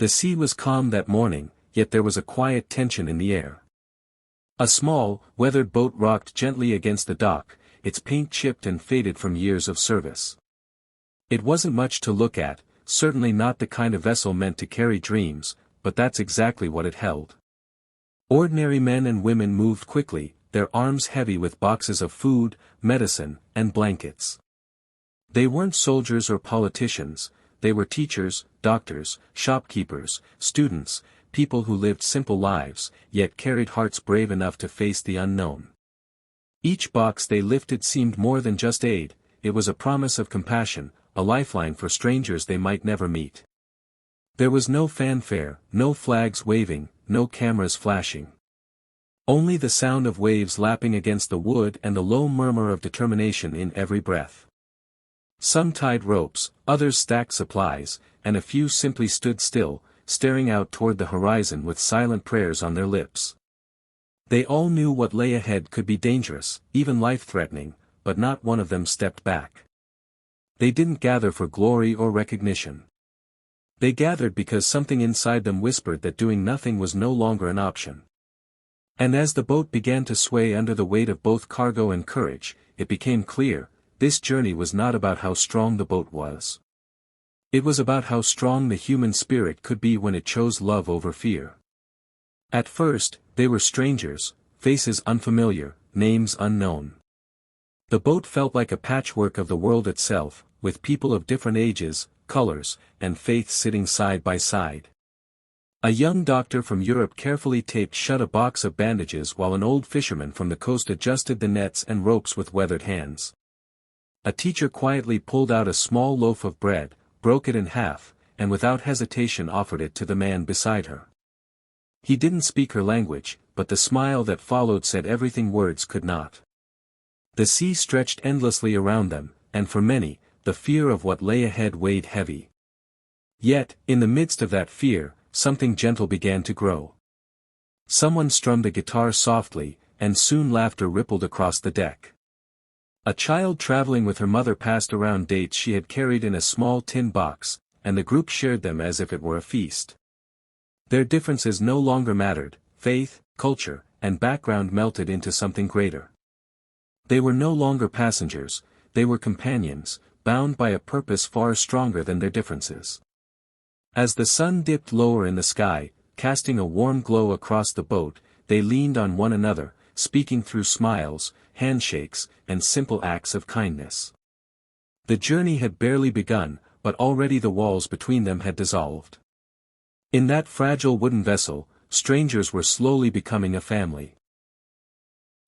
The sea was calm that morning, yet there was a quiet tension in the air. A small, weathered boat rocked gently against the dock, its paint chipped and faded from years of service. It wasn't much to look at, certainly not the kind of vessel meant to carry dreams, but that's exactly what it held. Ordinary men and women moved quickly, their arms heavy with boxes of food, medicine, and blankets. They weren't soldiers or politicians, they were teachers, doctors, shopkeepers, students, people who lived simple lives, yet carried hearts brave enough to face the unknown. Each box they lifted seemed more than just aid, it was a promise of compassion, a lifeline for strangers they might never meet. There was no fanfare, no flags waving, no cameras flashing. Only the sound of waves lapping against the wood and the low murmur of determination in every breath. Some tied ropes, others stacked supplies, and a few simply stood still, staring out toward the horizon with silent prayers on their lips. They all knew what lay ahead could be dangerous, even life-threatening, but not one of them stepped back. They didn't gather for glory or recognition. They gathered because something inside them whispered that doing nothing was no longer an option. And as the boat began to sway under the weight of both cargo and courage, it became clear, this journey was not about how strong the boat was. It was about how strong the human spirit could be when it chose love over fear. At first, they were strangers, faces unfamiliar, names unknown. The boat felt like a patchwork of the world itself, with people of different ages, colors, and faiths sitting side by side. A young doctor from Europe carefully taped shut a box of bandages while an old fisherman from the coast adjusted the nets and ropes with weathered hands. A teacher quietly pulled out a small loaf of bread, broke it in half, and without hesitation offered it to the man beside her. He didn't speak her language, but the smile that followed said everything words could not. The sea stretched endlessly around them, and for many, the fear of what lay ahead weighed heavy. Yet, in the midst of that fear, something gentle began to grow. Someone strummed a guitar softly, and soon laughter rippled across the deck. A child traveling with her mother passed around dates she had carried in a small tin box, and the group shared them as if it were a feast. Their differences no longer mattered, faith, culture, and background melted into something greater. They were no longer passengers, they were companions, bound by a purpose far stronger than their differences. As the sun dipped lower in the sky, casting a warm glow across the boat, they leaned on one another, speaking through smiles, handshakes, and simple acts of kindness. The journey had barely begun, but already the walls between them had dissolved. In that fragile wooden vessel, strangers were slowly becoming a family.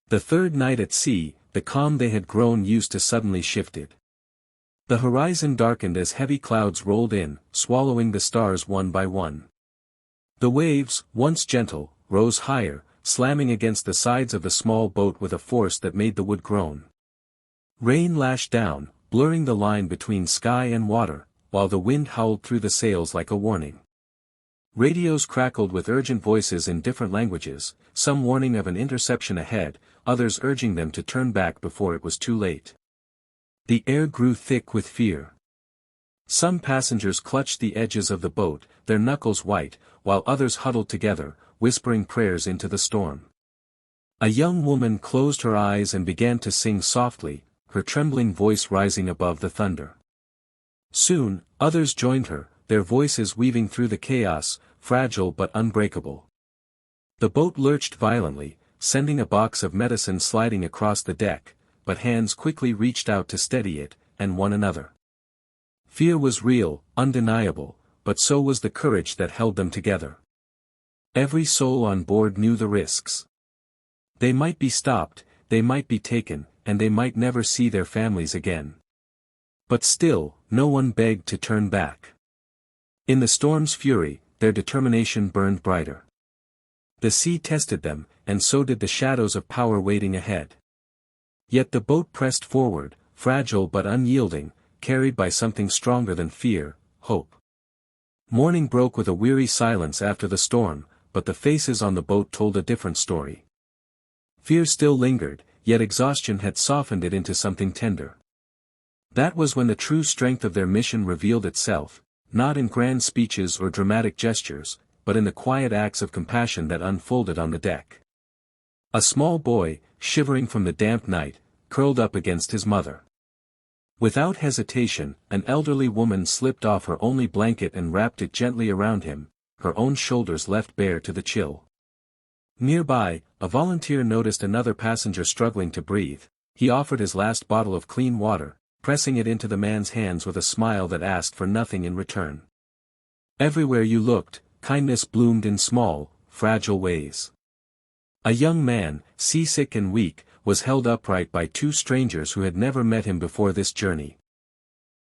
The third night at sea, the calm they had grown used to suddenly shifted. The horizon darkened as heavy clouds rolled in, swallowing the stars one by one. The waves, once gentle, rose higher, slamming against the sides of the small boat with a force that made the wood groan. Rain lashed down, blurring the line between sky and water, while the wind howled through the sails like a warning. Radios crackled with urgent voices in different languages, some warning of an interception ahead, others urging them to turn back before it was too late. The air grew thick with fear. Some passengers clutched the edges of the boat, their knuckles white, while others huddled together, whispering prayers into the storm. A young woman closed her eyes and began to sing softly, her trembling voice rising above the thunder. Soon, others joined her, their voices weaving through the chaos, fragile but unbreakable. The boat lurched violently, sending a box of medicine sliding across the deck, but hands quickly reached out to steady it, and one another. Fear was real, undeniable, but so was the courage that held them together. Every soul on board knew the risks. They might be stopped, they might be taken, and they might never see their families again. But still, no one begged to turn back. In the storm's fury, their determination burned brighter. The sea tested them, and so did the shadows of power waiting ahead. Yet the boat pressed forward, fragile but unyielding, carried by something stronger than fear, hope. Morning broke with a weary silence after the storm, but the faces on the boat told a different story. Fear still lingered, yet exhaustion had softened it into something tender. That was when the true strength of their mission revealed itself, not in grand speeches or dramatic gestures, but in the quiet acts of compassion that unfolded on the deck. A small boy, shivering from the damp night, curled up against his mother. Without hesitation, an elderly woman slipped off her only blanket and wrapped it gently around him, her own shoulders left bare to the chill. Nearby, a volunteer noticed another passenger struggling to breathe. He offered his last bottle of clean water, pressing it into the man's hands with a smile that asked for nothing in return. Everywhere you looked, kindness bloomed in small, fragile ways. A young man, seasick and weak, was held upright by two strangers who had never met him before this journey.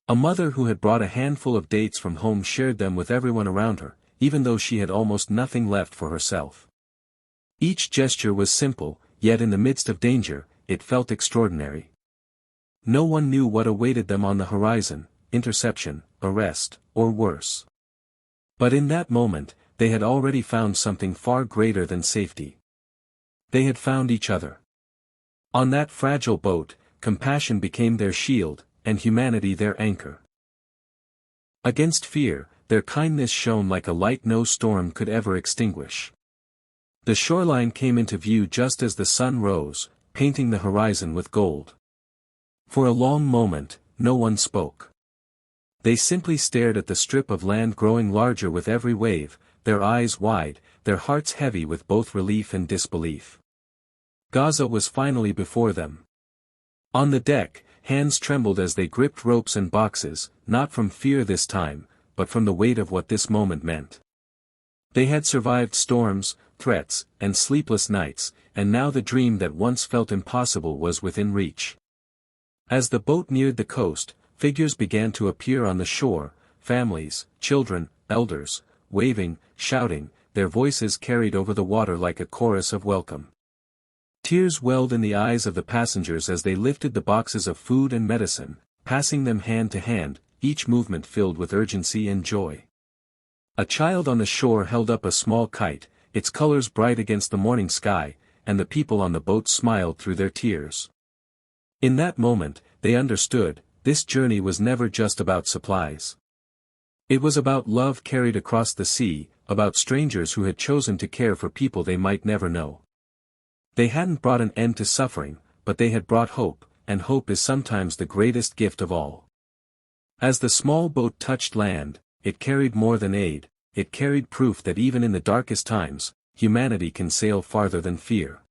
A mother who had brought a handful of dates from home shared them with everyone around her, even though she had almost nothing left for herself. Each gesture was simple, yet in the midst of danger, it felt extraordinary. No one knew what awaited them on the horizon, interception, arrest, or worse. But in that moment, they had already found something far greater than safety. They had found each other. On that fragile boat, compassion became their shield, and humanity their anchor. Against fear, their kindness shone like a light no storm could ever extinguish. The shoreline came into view just as the sun rose, painting the horizon with gold. For a long moment, no one spoke. They simply stared at the strip of land growing larger with every wave, their eyes wide, their hearts heavy with both relief and disbelief. Gaza was finally before them. On the deck, hands trembled as they gripped ropes and boxes, not from fear this time, but from the weight of what this moment meant. They had survived storms, threats, and sleepless nights, and now the dream that once felt impossible was within reach. As the boat neared the coast, figures began to appear on the shore, families, children, elders, waving, shouting, their voices carried over the water like a chorus of welcome. Tears welled in the eyes of the passengers as they lifted the boxes of food and medicine, passing them hand to hand, each movement filled with urgency and joy. A child on the shore held up a small kite, its colors bright against the morning sky, and the people on the boat smiled through their tears. In that moment, they understood, this journey was never just about supplies. It was about love carried across the sea, about strangers who had chosen to care for people they might never know. They hadn't brought an end to suffering, but they had brought hope, and hope is sometimes the greatest gift of all. As the small boat touched land, it carried more than aid, it carried proof that even in the darkest times, humanity can sail farther than fear.